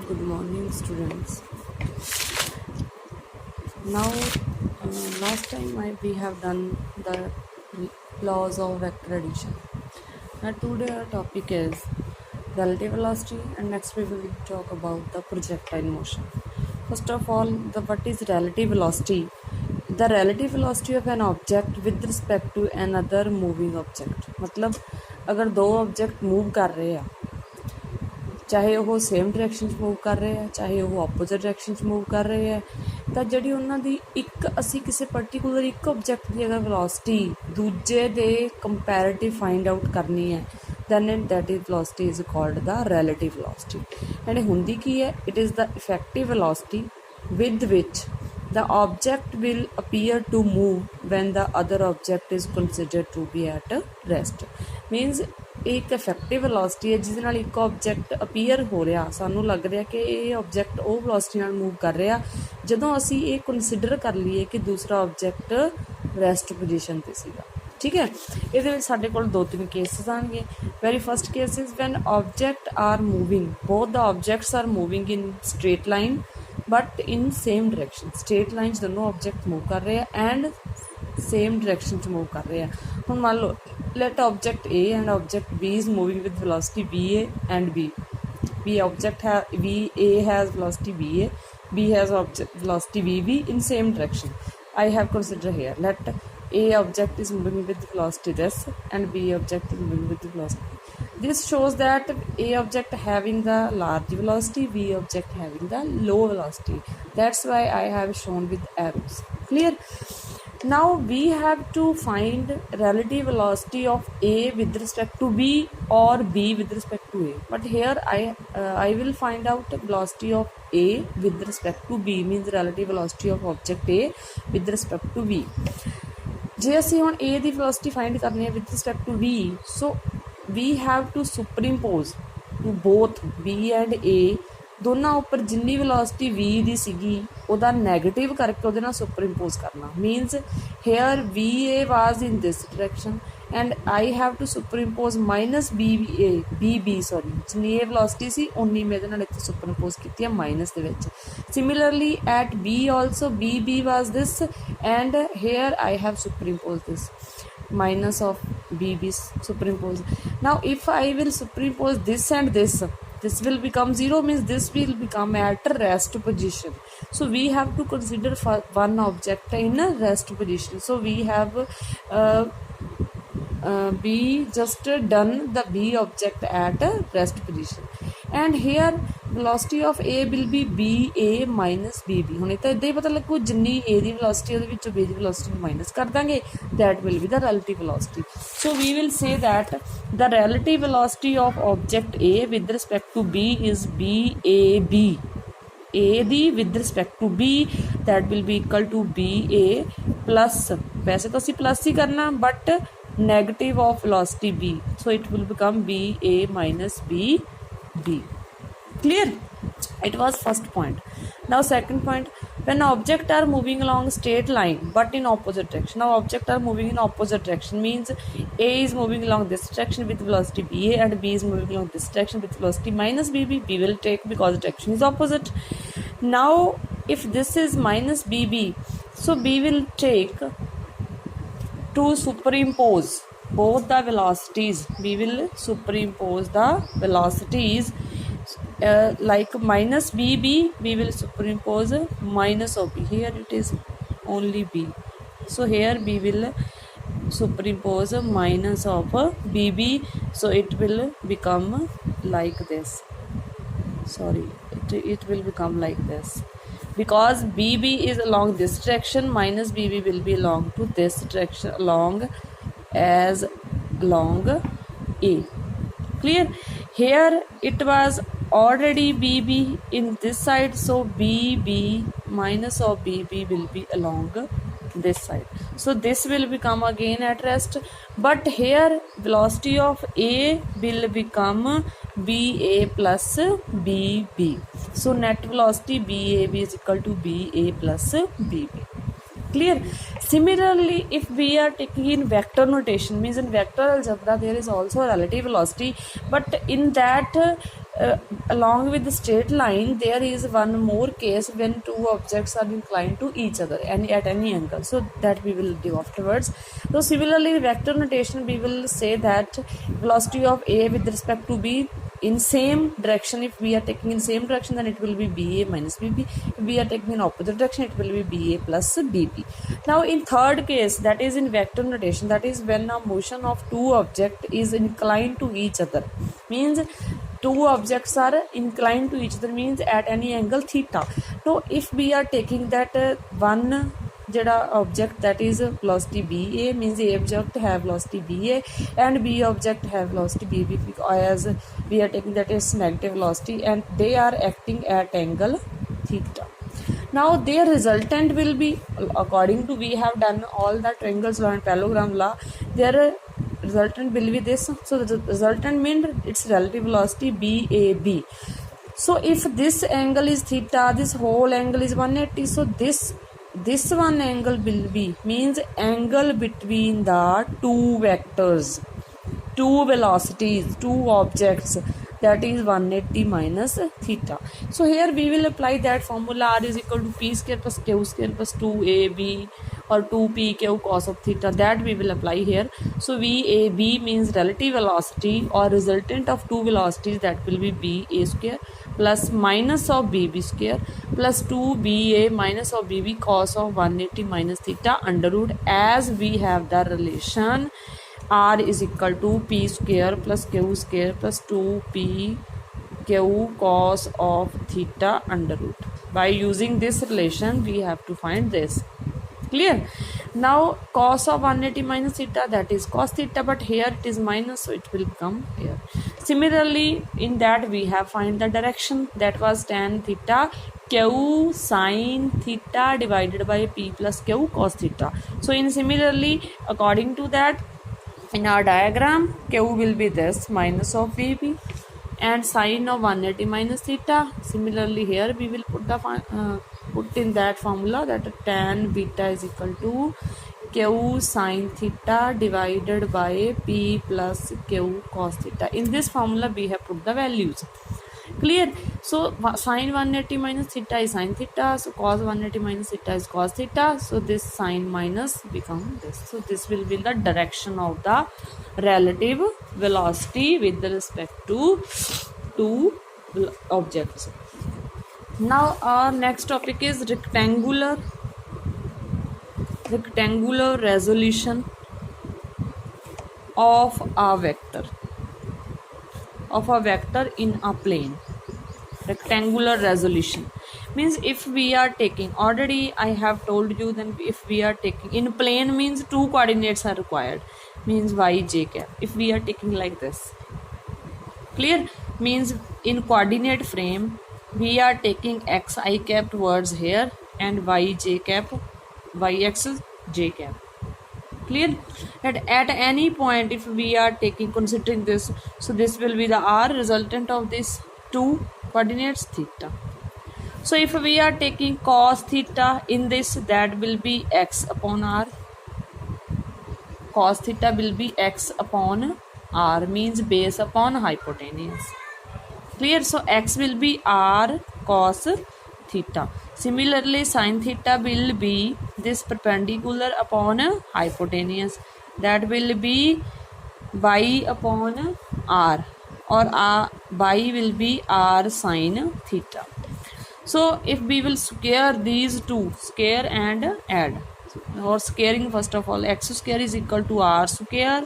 Good morning, students. Now, last time we have done the laws of vector addition. Now, today our topic is relative velocity, and next we will talk about the projectile motion. First of all, what is relative velocity? The relative velocity of an object with respect to another moving object. मतलब अगर दो object move कर रहे हैं, ਚਾਹੇ ਉਹ same direction 'ਚ move ਕਰ ਰਹੇ ਆ, ਚਾਹੇ ਉਹ ਆਪੋਜ਼ਿਟ ਡਾਇਰੈਕਸ਼ਨ 'ਚ ਮੂਵ ਕਰ ਰਹੇ ਆ, ਤਾਂ ਜਿਹੜੀ ਉਹਨਾਂ ਦੀ ਅਸੀਂ ਕਿਸੇ ਪਰਟੀਕੂਲਰ ਇੱਕ ਆਬਜੈਕਟ ਦੀ ਅਗਰ ਵੈਲੋਸਿਟੀ ਦੂਜੇ ਦੇ ਕੰਪੈਰੇਟਿਵ ਫਾਈਂਡ ਆਊਟ ਕਰਨੀ ਹੈ, then that is velocity is called the relative velocity. and ਹੁੰਦੀ ਕੀ ਹੈ? It is the effective velocity with which the object will appear to move when the other object is considered to be at rest. Means एक effective velocity ਹੈ ਜਿਸ ਨਾਲ ਇੱਕ object appear ਹੋ ਰਿਹਾ, ਸਾਨੂੰ ਲੱਗ ਰਿਹਾ ਕਿ ਇਹ ਆਬਜੈਕਟ ਉਹ ਵੈਲੋਸਿਟੀ ਨਾਲ ਮੂਵ ਕਰ ਰਿਹਾ ਜਦੋਂ ਅਸੀਂ ਇਹ ਕੰਸੀਡਰ ਕਰ ਲਈਏ ਕਿ ਦੂਸਰਾ ਆਬਜੈਕਟ ਰੈਸਟ ਪੋਜੀਸ਼ਨ 'ਤੇ ਸੀਗਾ। ਠੀਕ ਹੈ, ਇਹਦੇ ਵਿੱਚ ਸਾਡੇ ਕੋਲ ਦੋ ਤਿੰਨ ਕੇਸਿਸ ਆਉਣਗੇ। Very first case is when object are moving, both the objects are moving in straight line but in same direction. Straight line 'ਚ ਦੋਨੋਂ ਆਬਜੈਕਟ ਮੂਵ ਕਰ ਰਹੇ ਆ ਐਂਡ same direction 'ਚ move ਕਰ ਰਹੇ ਆ। ਹੁਣ ਮੰਨ ਲਓ let object A and object B is moving with velocity VA and B. A has velocity VA, B has velocity VB in same direction. I have considered here, let A object is moving with velocity this and B object is moving with velocity. This shows that A object having the large velocity, B object having the low velocity. That's why I have shown with arrows. Clear? Now we have to find relative velocity of A with respect to B or B with respect to A. But here I will find out velocity of A with respect to B, means relative velocity of object A with respect to B. ਜੇ ਅਸੀਂ ਹੁਣ A the velocity find ਕਰਨੀ ਹੈ with respect to B, so we have to superimpose to both B and A ਦੋਨਾਂ ਉੱਪਰ ਜਿੰਨੀ velocity V ਦੀ ਸੀਗੀ ਉਹਦਾ ਨੈਗੇਟਿਵ ਕਰਕੇ ਉਹਦੇ ਨਾਲ ਸੁਪਰ ਇੰਪੋਜ਼ ਕਰਨਾ। Means here VA was in this direction and I have to superimpose minus BB sorry, ਜਿੰਨੀ ਇਹ ਵੈਲੋਸਿਟੀ ਸੀ ਉਨੀ ਮੈਂ ਇਹਦੇ ਨਾਲ ਇੱਥੇ ਸੁਪਰ ਇੰਪੋਜ਼ ਕੀਤੀ ਹੈ ਮਾਈਨਸ ਦੇ ਵਿੱਚ। Similarly at B also BB was this and hair I have super impose this minus of BB superimpose. Now if I will superimpose this and this will become 0, means this will become at rest position. So we have to consider one object in a rest position. So we have B just done the B object at a rest position, and here velocity of A will be BA minus BB. ਹੁਣ ਇਹ ਤਾਂ ਇੱਦਾਂ ਹੀ ਪਤਾ ਲੱਗੂ ਜਿੰਨੀ A the velocity ਉਹਦੇ ਵਿੱਚੋਂ B ਦੀ velocity ਨੂੰ ਮਾਈਨਸ ਕਰ ਦਾਂਗੇ, that will be the relative velocity. So we will say that the relative velocity of object A with respect to B is BAB. A the with respect to B, that will be equal to BA plus, ਵੈਸੇ ਤਾਂ ਅਸੀਂ plus ਹੀ ਕਰਨਾ but negative of velocity B, so it will become BA minus BB. Clear? It was first point. Now second point, when object are moving along straight line but in opposite direction. Now object are moving in opposite direction, means A is moving along this direction with velocity BA and B is moving along this direction with velocity minus BB. B will take because direction is opposite. Now if this is minus BB, so B will take to superimpose both the velocities. We will superimpose the velocities like minus BB, we will superimpose minus of B. Here it is only B, so here we will superimpose minus of BB, so it will become like this. Sorry, it will become like this because BB is along this direction, minus BB will be along to this direction along A. Clear? Here it was already BB in this side, so BB minus of BB will be along this side, so this will become again at rest, but here velocity of A will become BA plus BB, so net velocity BAB is equal to BA plus BB. Clear? Similarly, if we are taking in vector notation, means in vector algebra there is also a relative velocity, but in that along with the straight line, there is one more case when two objects are inclined to each other and at any angle, so that we will do afterwards. So similarly, vector notation, we will say that velocity of A with respect to B in same direction. If we are taking in same direction, then it will be BA minus BB. If we are taking in opposite direction, it will be BA plus BB. Now in third case, that is in vector notation, that is when a motion of two object is inclined to each other, means two objects are inclined to each other, means at any angle theta. Now if we are taking that one jada object, that is velocity BA, means A object have velocity BA and B object have velocity BB, as we are taking that is negative velocity, and they are acting at angle theta. Now their resultant will be, according to we have done all the triangles law and parallelogram law, their resultant will be this. So the resultant means its relative velocity BAB. So if this angle is theta, this whole angle is 180, so this one angle will be, means angle between the two vectors, two velocities, two objects, that is 180 minus theta. So here we will apply that formula, R is equal to P square plus Q square plus 2AB or 2PQ cos of theta, that we will apply here. So VAB means relative velocity or resultant of two velocities, that will be BA square plus minus of BB square plus 2BA minus of BB cos of 180 minus theta under root, as we have the relation R is equal to P square plus Q square plus 2PQ cos of theta under root. By using this relation, we have to find this. Clear? Now cos of 180 minus theta, that is cos theta, but here it is minus, so it will come here. Similarly, in that we have find the direction, that was tan theta Q sin theta divided by P plus Q cos theta. So in similarly, according to that, in our diagram, Q will be this minus of VB and sine of 180 minus theta. Similarly here we will put the put in that formula, that tan beta is equal to Q sin theta divided by P plus Q cos theta. In this formula we have put the values. Clear? So sine 180 minus theta is sine theta, so cos 180 minus theta is cos theta, so this sine minus become this. So this will be the direction of the relative velocity with respect to two objects. Now our next topic is rectangular resolution of a vector in a plane. Rectangular resolution means if we are taking, already I have told you, then if we are taking in plane, means two coordinates are required, means y j cap. If we are taking like this, clear, means in coordinate frame we are taking x I cap towards here and y j cap, y axis j cap. Clear? That at any point if we are taking, considering this, so this will be the r resultant of this two coordinates theta. So if we are taking cos theta in this, that will be x upon r, cos theta will be x upon r, means base upon hypotenuse. Clear? So x will be r cos theta. Similarly sin theta will be this perpendicular upon hypotenuse, that will be y upon r, or y will be r sin theta. So if we will square these two, square and add, or squaring, first of all, x square is equal to r square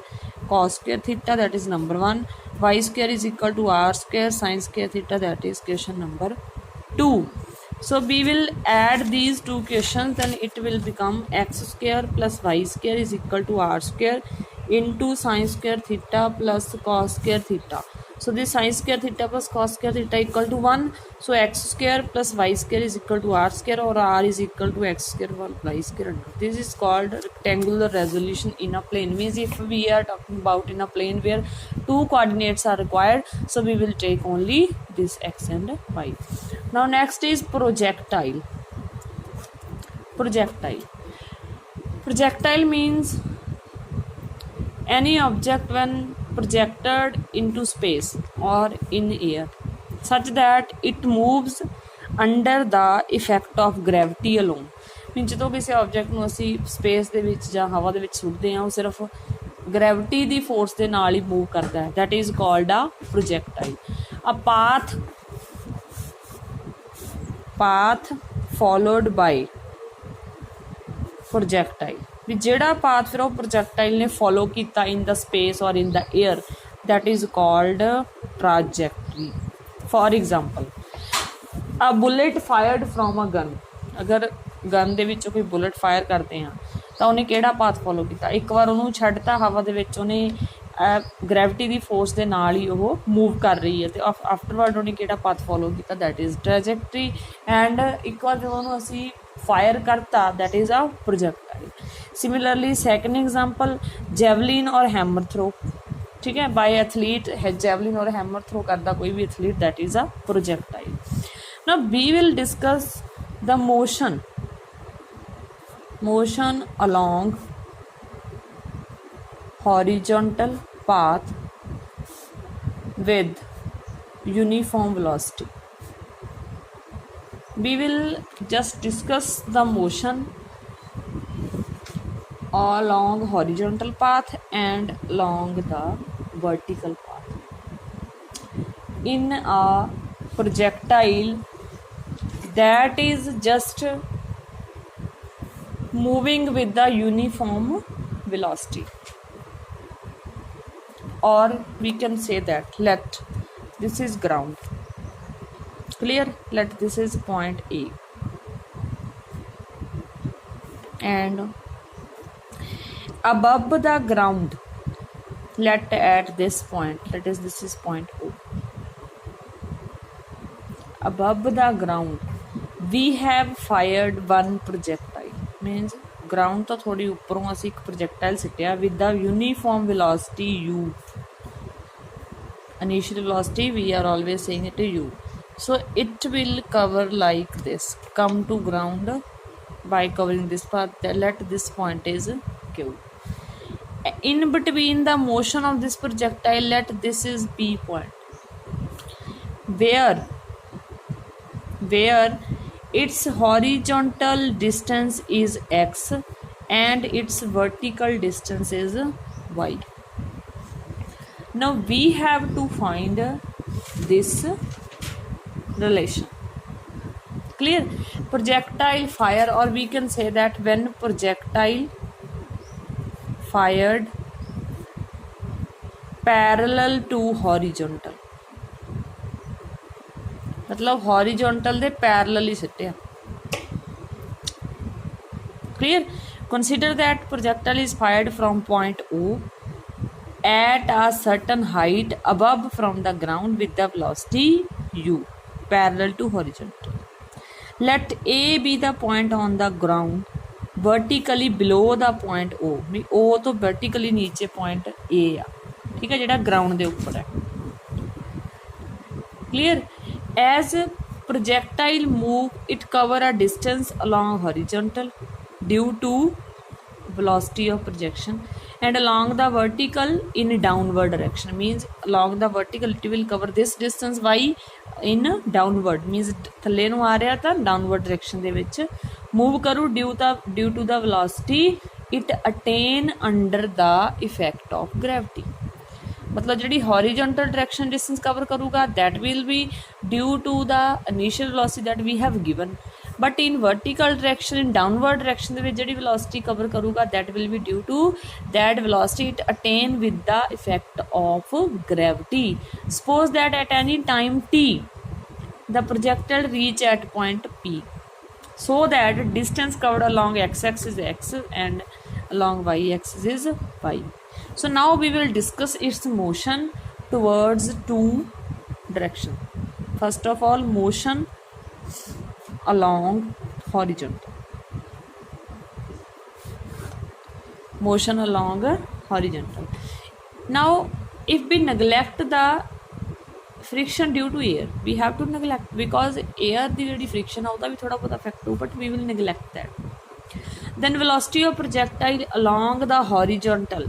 cos square theta, that is number 1, y square is equal to r square sin square theta, that is question number 2. So we will add these two questions, then it will become x square plus y square is equal to r square into sin square theta plus cos square theta. So this sin square theta plus cos square theta equal to 1. So x square plus y square is equal to r square, or r is equal to x square or y square. This is called rectangular resolution in a plane. Means if we are talking about in a plane where two coordinates are required, so we will take only this x and y. Now next is projectile. Projectile means any object when projected into space or in air. such that it moves under the effect of gravity alone। ਮੀਨ ਜਦੋਂ ਕਿਸੇ object ਨੂੰ ਅਸੀਂ space ਦੇ ਵਿੱਚ ਜਾਂ ਹਵਾ ਦੇ ਵਿੱਚ ਸੁੱਟਦੇ ਹਾਂ ਉਹ ਸਿਰਫ ਗ੍ਰੈਵਿਟੀ ਦੀ ਫੋਰਸ ਦੇ ਨਾਲ ਹੀ ਮੂਵ ਕਰਦਾ ਹੈ। ਦੈਟ ਇਜ਼ ਕਾਲਡ ਆ ਪ੍ਰੋਜੈਕਟਾਈਲ। ਅ ਪਾਥ ਫੋਲੋਡ ਬਾਈ ਪ੍ਰੋਜੈਕਟਾਈਲ, ਵੀ ਜਿਹੜਾ ਪਾਥ ਫਿਰ ਉਹ ਪ੍ਰੋਜੈਕਟਾਈਲ ਨੇ ਫੋਲੋ ਕੀਤਾ ਇਨ ਦਾ ਸਪੇਸ ਔਰ ਇਨ ਦਾ air, that is called trajectory। for example, a bullet fired from a gun, ਅਗਰ ਗਨ ਦੇ ਵਿੱਚੋਂ ਕੋਈ ਬੁਲਟ ਫਾਇਰ ਕਰਦੇ ਹਾਂ ਤਾਂ ਉਹਨੇ ਕਿਹੜਾ ਪਾਥ ਫੋਲੋ ਕੀਤਾ? ਇੱਕ ਵਾਰ ਉਹਨੂੰ ਛੱਡਤਾ ਹਵਾ ਦੇ ਵਿੱਚ, ਉਹਨੇ ਗ੍ਰੈਵਿਟੀ ਦੀ ਫੋਰਸ ਦੇ ਨਾਲ ਹੀ ਉਹ ਮੂਵ ਕਰ ਰਹੀ ਹੈ ਅਤੇ ਆਫਟਰਵਰਡ ਉਹਨੇ ਕਿਹੜਾ ਪਾਥ ਫੋਲੋ ਕੀਤਾ? That is trajectory. ਐਂਡ ਇੱਕ ਵਾਰ ਜਦੋਂ ਉਹਨੂੰ ਅਸੀਂ ਫਾਇਰ ਕਰਤਾ, that is a projectile. Similarly second example, javelin ਔਰ ਹੈਮਰ ਥਰੋ, ठीक है, बाय एथलीट जैवलिन और हैमर थ्रो करता कोई भी athlete, that is a projectile. Now we will discuss the motion along horizontal path with uniform velocity। we will just discuss the motion along horizontal path and along the vertical path in a projectile that is just moving with the uniform velocity, or we can say that let this is ground, clear, let this is point A and above the ground, let at this point, let us this is point O, above the ground we have fired one projectile, means ground ਤੋਂ ਥੋੜੀ ਉੱਪਰੋਂ ਅਸੀਂ ਇੱਕ projectile ਸਿੱਟਿਆ with the uniform velocity u, initial velocity we are always saying it u, so it will cover like this, come to ground by covering this path, let this point is q। in between the motion of this projectile, let this is P point, where its horizontal distance is x and its vertical distance is y। now we have to find this relation, clear? Projectile fire, or we can say that when projectile fired parallel to horizontal, मतलब horizontal ਦੇ parallel he ਸਿੱਟਿਆ, clear? consider that projectile is fired from point O at a certain height above from the ground with the velocity u parallel to horizontal। let A be the point on the ground vertically below the point O, we O ਤੋਂ vertically ਨੀਚੇ point A ਆ, ਠੀਕ ਹੈ, ਜਿਹੜਾ ground ਦੇ ਉੱਪਰ ਹੈ, clear? as projectile move it cover a distance along horizontal due to velocity of projection and along the vertical in downward direction, means along the vertical it will cover this distance y in downward, means ਥੱਲੇ ਨੂੰ ਆ ਰਿਹਾ ਤਾਂ downward direction ਦੇ ਵਿੱਚ move ਕਰੂ due to the velocity it attain under the effect of gravity। मतलब ਜਿਹੜੀ horizontal direction distance cover ਕਰੂਗਾ that will be due to the initial velocity that we have given, but in vertical direction, in downward direction ਦੇ ਵਿੱਚ ਜਿਹੜੀ velocity cover ਕਰੂਗਾ that will be due to that velocity it attain with the effect of gravity। suppose that at any time t the projectile reach at point P, so that distance covered along x-axis is x and along y-axis is y। so now we will discuss its motion towards two direction। first of all, motion along horizontal, motion along horizontal। now if we neglect the friction due to air, we have to neglect, because air ਦੀ ਜਿਹੜੀ friction ਆ ਉਹਦਾ ਵੀ ਥੋੜਾ ਬਹੁਤ effect ਹੋ, but we will neglect that। then velocity of projectile along the horizontal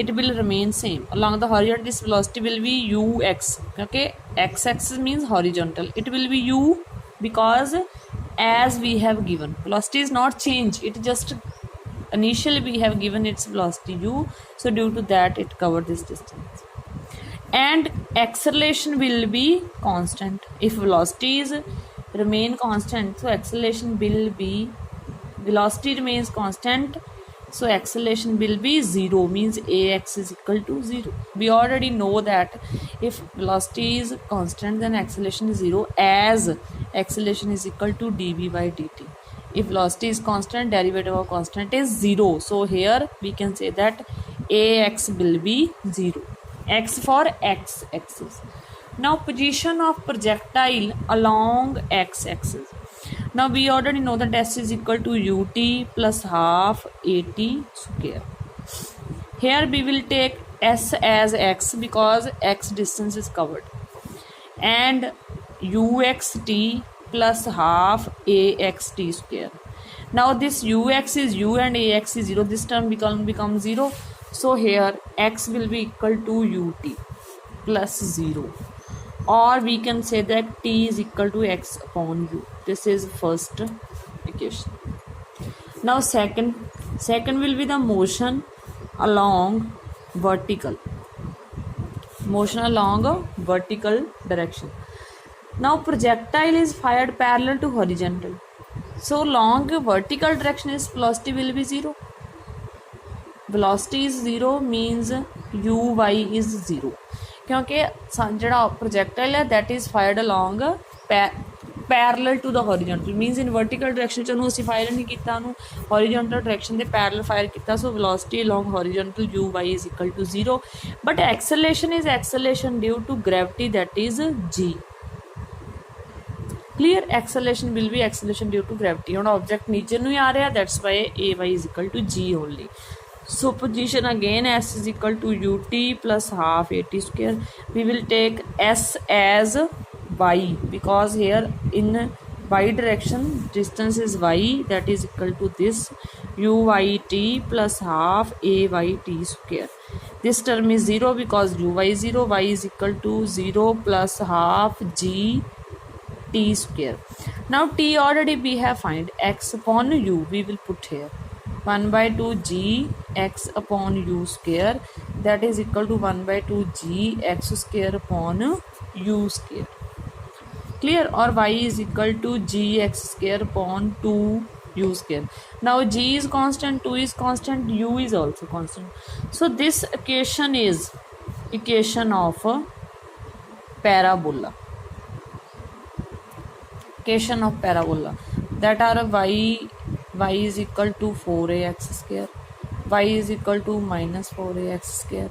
it will remain same. Along the horizontal, this velocity will be ux. Okay, x-axis means horizontal. It will be u because as we have given, velocity is not change. It just initially we have given its velocity u. So due to that, it covered this distance. And acceleration will be constant. If velocities remain constant, so acceleration will be, velocity remains constant, so acceleration will be 0, means ax is equal to 0. We already know that if velocity is constant, then acceleration is 0, as acceleration is equal to dv by dt. If velocity is constant, derivative of constant is 0. So here we can say that ax will be 0. X for x axis. Now position of projectile along x axis. Now we already know that s is equal to ut plus half at square. Here we will take s as x because x distance is covered, and uxt plus half axt square. Now this ux is u and ax is 0. This term becomes 0. So here x will be equal to ut plus 0, or we can say that t is equal to x upon u. This is first equation. Now second will be the motion along vertical direction. Now projectile is fired parallel to horizontal. So along vertical direction, its velocity will be 0. Velocity is 0 means uy is 0, क्योंकि ਜਿਹੜਾ projectile है that is fired along parallel to the horizontal, means in vertical direction ਚ ਉਹਨੂੰ ਅਸੀਂ fire ਨਹੀਂ ਕੀਤਾ, ਉਹਨੂੰ horizontal direction ਦੇ parallel fire ਕੀਤਾ. So velocity along horizontal uy is equal to 0, but acceleration is acceleration due to gravity, that is g. Clear? Acceleration will be acceleration due to gravity. ਹੁਣ object ਨੀਚੇ ਨੂੰ ਹੀ ਆ ਰਿਹਾ, that's why ay is equal to g only. So position again, s is equal to ut plus half at square. We will take s as y because here in y direction distance is y, that is equal to this uyt plus half ayt square. This term is 0 because uy is 0, y is equal to 0 plus half g t square. Now t already we have find, x upon u we will put here 1 by 2 g x upon u square, that is equal to 1 by 2 g x square upon u square. Clear? Or y is equal to g x square upon 2 u square. Now g is constant, 2 is constant, u is also constant. So this equation is equation of parabola. Equation of parabola, that are y is equal to 4ax square, y is equal to minus 4ax square,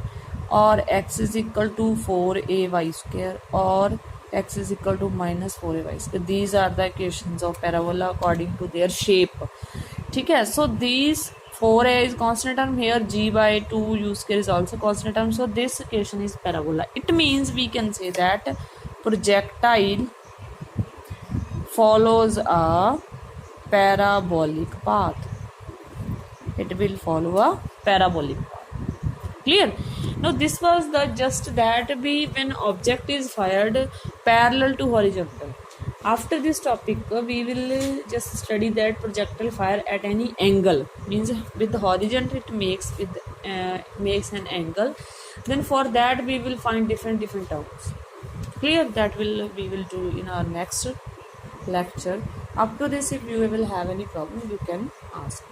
or x is equal to 4ay square, or x is equal to minus 4ay square. These are the equations of parabola according to their shape. ठीक है? So these 4a is constant term, here g by 2 u square is also constant term. So this equation is parabola. It means we can say that projectile follows a parabolic path. It will follow a parabolic path. Clear? Now this was the just that when object is fired parallel to horizontal. After this topic we will just study that projectile fire at any angle, means with the horizontal it makes an angle. Then for that we will find different terms. Clear? That we will do in our next lecture. Up to this, if you will have any problem, you can ask.